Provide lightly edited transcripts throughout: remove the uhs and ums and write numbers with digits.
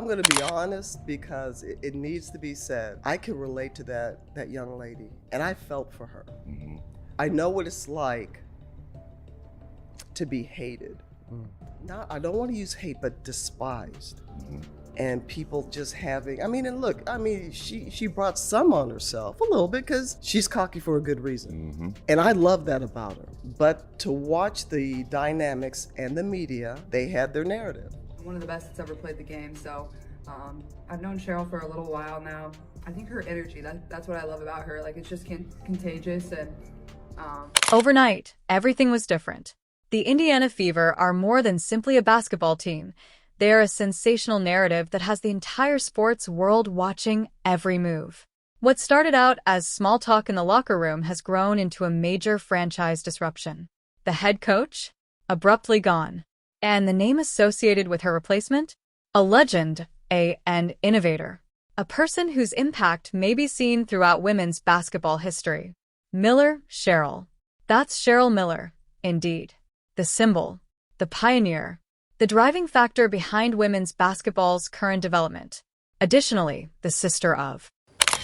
I'm gonna be honest because it needs to be said. I can relate to that young lady, and I felt for her. I know what it's like to be hated. I don't want to use hate, but despised. And people just having, and look, she brought some on herself a little bit because she's cocky for a good reason. And I love that about her. But to watch the dynamics and the media, they had their narrative. One of the best that's ever played the game, so I've known Cheryl for a little while now. I think her energy, that's what I love about her. Like, it's just contagious. And Overnight, everything was different. The Indiana Fever are more than simply a basketball team. They are a sensational narrative that has the entire sports world watching every move. What started out as small talk in the locker room has grown into a major franchise disruption. The head coach? Abruptly gone. And the name associated with her replacement? A legend, an innovator. A person whose impact may be seen throughout women's basketball history. Miller, Cheryl. That's Cheryl Miller, indeed. The symbol. The pioneer. The driving factor behind women's basketball's current development. Additionally, the sister of.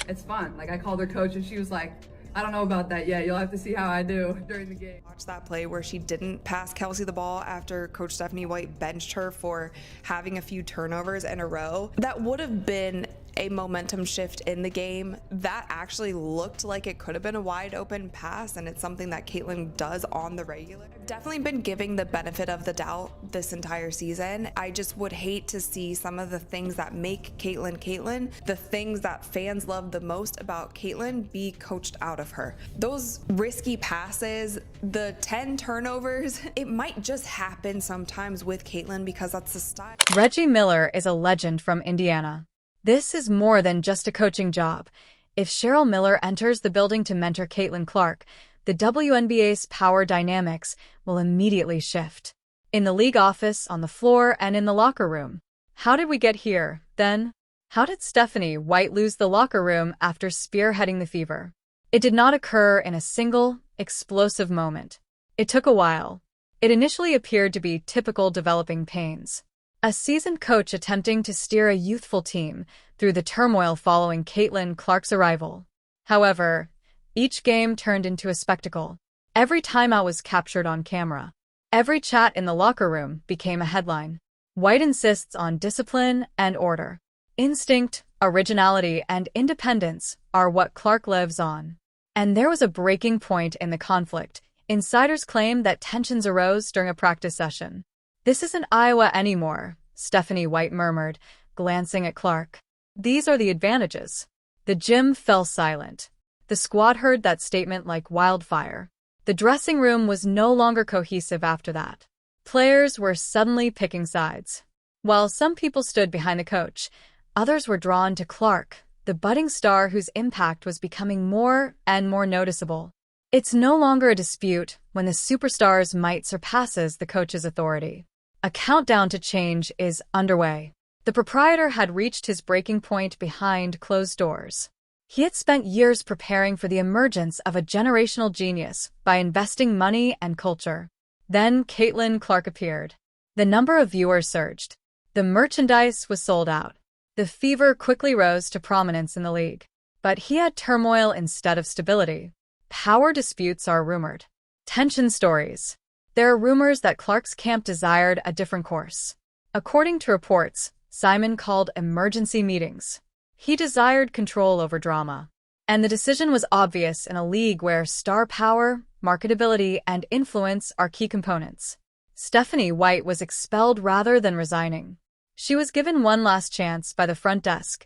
it's fun. Like, I called her coach and she was like, I don't know about that yet. You'll have to see how I do during the game. Watch that play where she didn't pass Kelsey the ball after Coach Stephanie White benched her for having a few turnovers in a row. That would have been a momentum shift in the game. That actually looked like it could have been a wide open pass, and it's something that Caitlin does on the regular. I've definitely been giving the benefit of the doubt this entire season. I just would hate to see some of the things that make Caitlin Caitlin, the things that fans love the most about Caitlin, be coached out of her. Those risky passes, the 10 turnovers, it might just happen sometimes with Caitlin because that's the style. Reggie Miller is a legend from Indiana. This is more than just a coaching job. If Cheryl Miller enters the building to mentor Caitlin Clark, the WNBA's power dynamics will immediately shift. In the league office, on the floor, and in the locker room. How did we get here, then? How did Stephanie White lose the locker room after spearheading the Fever? It did not occur in a single, explosive moment. It took a while. It initially appeared to be typical developing pains. A seasoned coach attempting to steer a youthful team through the turmoil following Caitlin Clark's arrival. However, each game turned into a spectacle. Every timeout was captured on camera. Every chat in the locker room became a headline. White insists on discipline and order. Instinct, originality, and independence are what Clark lives on. And there was a breaking point in the conflict. Insiders claim that tensions arose during a practice session. "This isn't Iowa anymore," Stephanie White murmured, glancing at Clark. "These are the advantages." The gym fell silent. The squad heard that statement like wildfire. The dressing room was no longer cohesive after that. Players were suddenly picking sides. While some people stood behind the coach, others were drawn to Clark, the budding star whose impact was becoming more and more noticeable. It's no longer a dispute when the superstar's might surpasses the coach's authority. A countdown to change is underway. The proprietor had reached his breaking point behind closed doors. He had spent years preparing for the emergence of a generational genius by investing money and culture. Then Caitlin Clark appeared. The number of viewers surged. The merchandise was sold out. The Fever quickly rose to prominence in the league. But he had turmoil instead of stability. Power disputes are rumored. Tension stories. There are rumors that Clark's camp desired a different course. According to reports, Simon called emergency meetings. He desired control over drama. And the decision was obvious in a league where star power, marketability, and influence are key components. Stephanie White was expelled rather than resigning. She was given one last chance by the front desk.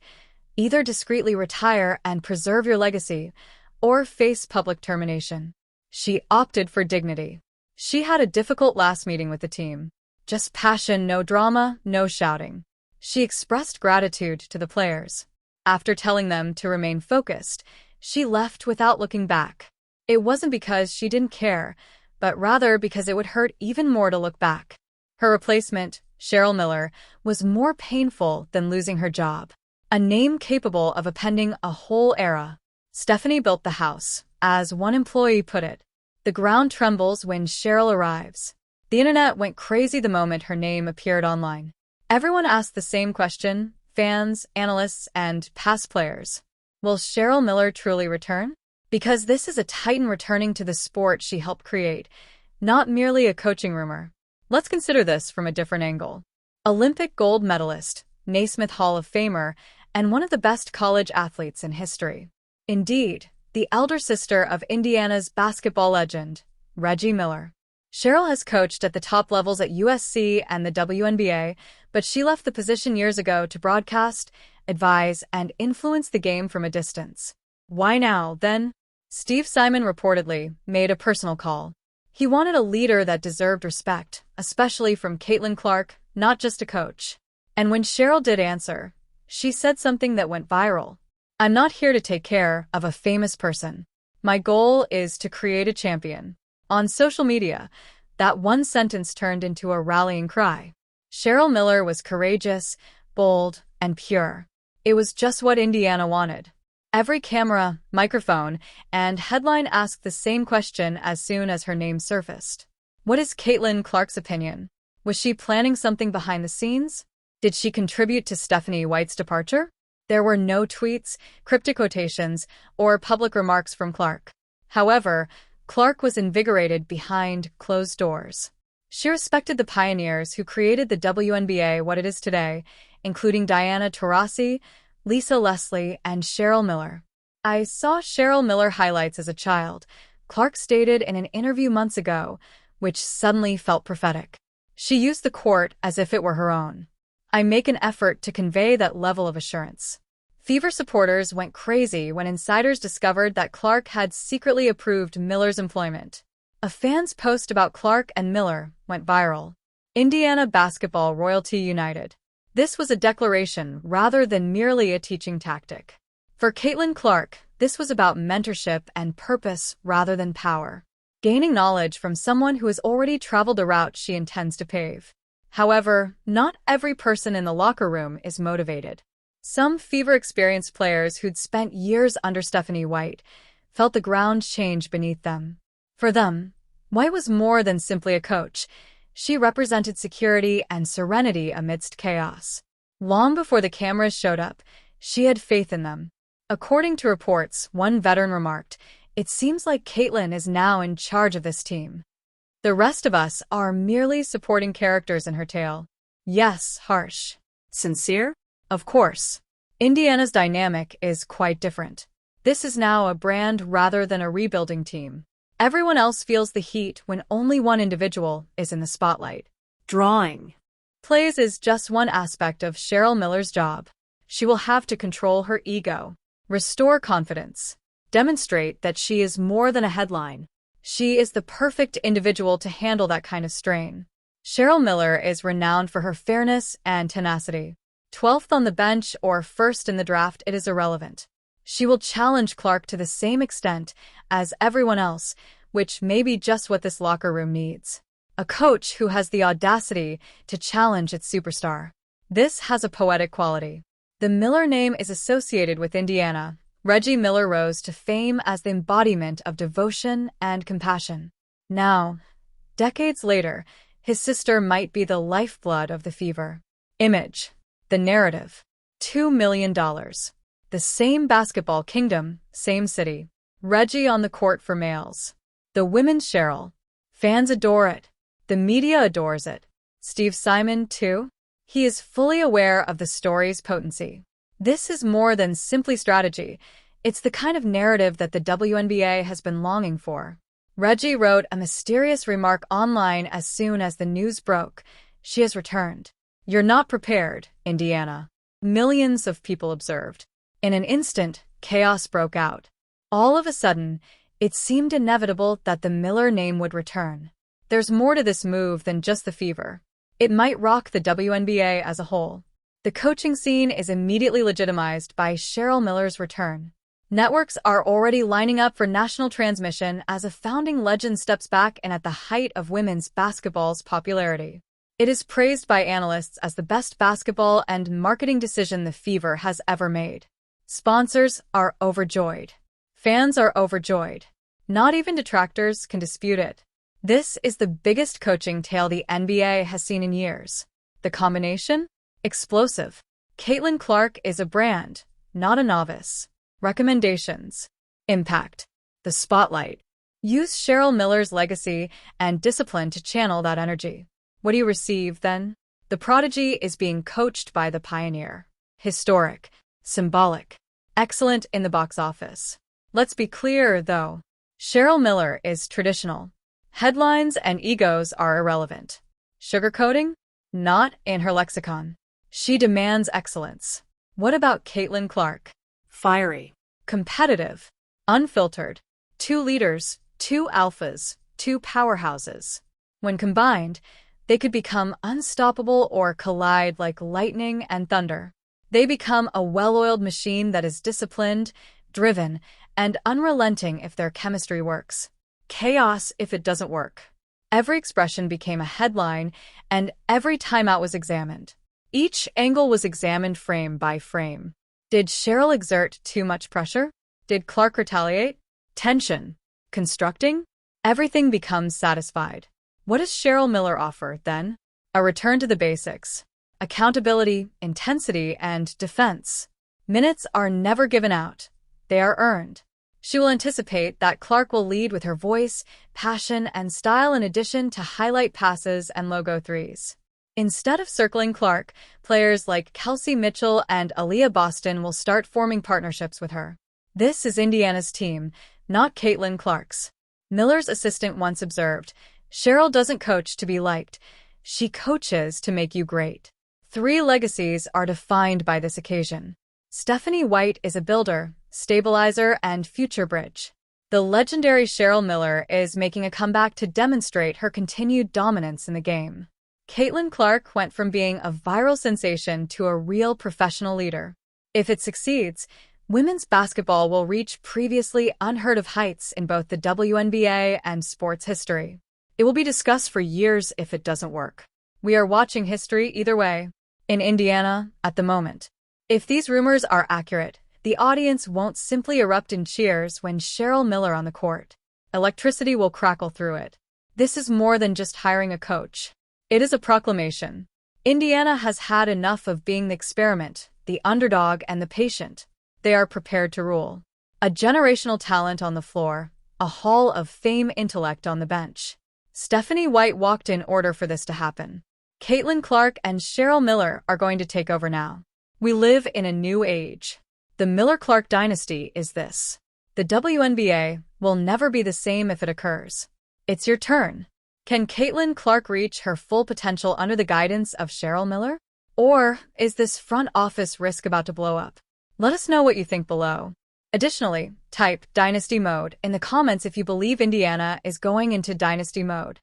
Either discreetly retire and preserve your legacy, or face public termination. She opted for dignity. She had a difficult last meeting with the team. Just passion, no drama, no shouting. She expressed gratitude to the players. After telling them to remain focused, she left without looking back. It wasn't because she didn't care, but rather because it would hurt even more to look back. Her replacement, Cheryl Miller, was more painful than losing her job. A name capable of appending a whole era. Stephanie built the house, as one employee put it. The ground trembles when Cheryl arrives. The internet went crazy the moment her name appeared online. Everyone asked the same question, fans, analysts, and past players. Will Cheryl Miller truly return? Because this is a titan returning to the sport she helped create, not merely a coaching rumor. Let's consider this from a different angle. Olympic gold medalist, Naismith Hall of Famer, and one of the best college athletes in history. Indeed, the elder sister of Indiana's basketball legend, Reggie Miller. Cheryl has coached at the top levels at USC and the WNBA, but she left the position years ago to broadcast, advise, and influence the game from a distance. Why now, then? Steve Simon reportedly made a personal call. He wanted a leader that deserved respect, especially from Caitlin Clark, not just a coach. And when Cheryl did answer, she said something that went viral. "I'm not here to take care of a famous person. My goal is to create a champion." On social media, that one sentence turned into a rallying cry. Cheryl Miller was courageous, bold, and pure. It was just what Indiana wanted. Every camera, microphone, and headline asked the same question as soon as her name surfaced. What is Caitlin Clark's opinion? Was she planning something behind the scenes? Did she contribute to Stephanie White's departure? There were no tweets, cryptic quotations, or public remarks from Clark. However, Clark was invigorated behind closed doors. She respected the pioneers who created the WNBA what it is today, including Diana Taurasi, Lisa Leslie, and Cheryl Miller. "I saw Cheryl Miller highlights as a child," Clark stated in an interview months ago, which suddenly felt prophetic. She used the court as if it were her own. "I make an effort to convey that level of assurance." Fever supporters went crazy when insiders discovered that Clark had secretly approved Miller's employment. A fan's post about Clark and Miller went viral. Indiana basketball royalty united. This was a declaration rather than merely a teaching tactic. For Caitlin Clark, this was about mentorship and purpose rather than power. Gaining knowledge from someone who has already traveled a route she intends to pave. However, not every person in the locker room is motivated. Some Fever-experienced players who'd spent years under Stephanie White felt the ground change beneath them. For them, White was more than simply a coach. She represented security and serenity amidst chaos. Long before the cameras showed up, she had faith in them. According to reports, one veteran remarked, "It seems like Caitlin is now in charge of this team. The rest of us are merely supporting characters in her tale." Yes, harsh. Sincere? Of course. Indiana's dynamic is quite different. This is now a brand rather than a rebuilding team. Everyone else feels the heat when only one individual is in the spotlight. Drawing plays is just one aspect of Cheryl Miller's job. She will have to control her ego, restore confidence, demonstrate that she is more than a headline. She is the perfect individual to handle that kind of strain. Cheryl Miller is renowned for her fairness and tenacity. 12th on the bench or first in the draft, it is irrelevant. She will challenge Clark to the same extent as everyone else, which may be just what this locker room needs. A coach who has the audacity to challenge its superstar. This has a poetic quality. The Miller name is associated with Indiana. Reggie Miller rose to fame as the embodiment of devotion and compassion. Now, decades later, his sister might be the lifeblood of the Fever. Image. The narrative. $2 million. The same basketball kingdom, same city. Reggie on the court for males. The women's Cheryl. Fans adore it. The media adores it. Steve Simon, too? He is fully aware of the story's potency. This is more than simply strategy. It's the kind of narrative that the WNBA has been longing for. Reggie wrote a mysterious remark online as soon as the news broke. She has returned. "You're not prepared, Indiana." Millions of people observed. In an instant, chaos broke out. All of a sudden, it seemed inevitable that the Miller name would return. There's more to this move than just the Fever. It might rock the WNBA as a whole. The coaching scene is immediately legitimized by Cheryl Miller's return. Networks are already lining up for national transmission as a founding legend steps back and at the height of women's basketball's popularity. It is praised by analysts as the best basketball and marketing decision the Fever has ever made. Sponsors are overjoyed. Fans are overjoyed. Not even detractors can dispute it. This is the biggest coaching tale the NBA has seen in years. The combination? Explosive. Caitlin Clark is a brand, not a novice. Recommendations. Impact. The spotlight. Use Cheryl Miller's legacy and discipline to channel that energy. What do you receive, then? The prodigy is being coached by the pioneer. Historic. Symbolic. Excellent in the box office. Let's be clear, though. Cheryl Miller is traditional. Headlines and egos are irrelevant. Sugarcoating? Not in her lexicon. She demands excellence. What about Caitlin Clark? Fiery. Competitive. Unfiltered. 2 leaders, 2 alphas, 2 powerhouses. When combined, they could become unstoppable or collide like lightning and thunder. They become a well-oiled machine that is disciplined, driven, and unrelenting if their chemistry works. Chaos if it doesn't work. Every expression became a headline, and every timeout was examined. Each angle was examined frame by frame. Did Cheryl exert too much pressure? Did Clark retaliate? Tension. Constructing? Everything becomes satisfied. What does Cheryl Miller offer, then? A return to the basics. Accountability, intensity, and defense. Minutes are never given out. They are earned. She will anticipate that Clark will lead with her voice, passion, and style in addition to highlight passes and logo threes. Instead of circling Clark, players like Kelsey Mitchell and Aaliyah Boston will start forming partnerships with her. This is Indiana's team, not Caitlin Clark's. Miller's assistant once observed, Cheryl doesn't coach to be liked. She coaches to make you great. 3 legacies are defined by this occasion. Stephanie White is a builder, stabilizer, and future bridge. The legendary Cheryl Miller is making a comeback to demonstrate her continued dominance in the game. Caitlin Clark went from being a viral sensation to a real professional leader. If it succeeds, women's basketball will reach previously unheard of heights in both the WNBA and sports history. It will be discussed for years if it doesn't work. We are watching history either way. In Indiana, at the moment. If these rumors are accurate, the audience won't simply erupt in cheers when Cheryl Miller on the court. Electricity will crackle through it. This is more than just hiring a coach. It is a proclamation. Indiana has had enough of being the experiment, the underdog, and the patient. They are prepared to rule. A generational talent on the floor, a hall of fame intellect on the bench. Stephanie White walked in order for this to happen. Caitlin Clark and Cheryl Miller are going to take over now. We live in a new age. The Miller-Clark dynasty is this. The WNBA will never be the same if it occurs. It's your turn. Can Caitlin Clark reach her full potential under the guidance of Cheryl Miller? Or is this front office risk about to blow up? Let us know what you think below. Additionally, type Dynasty Mode in the comments if you believe Indiana is going into Dynasty Mode.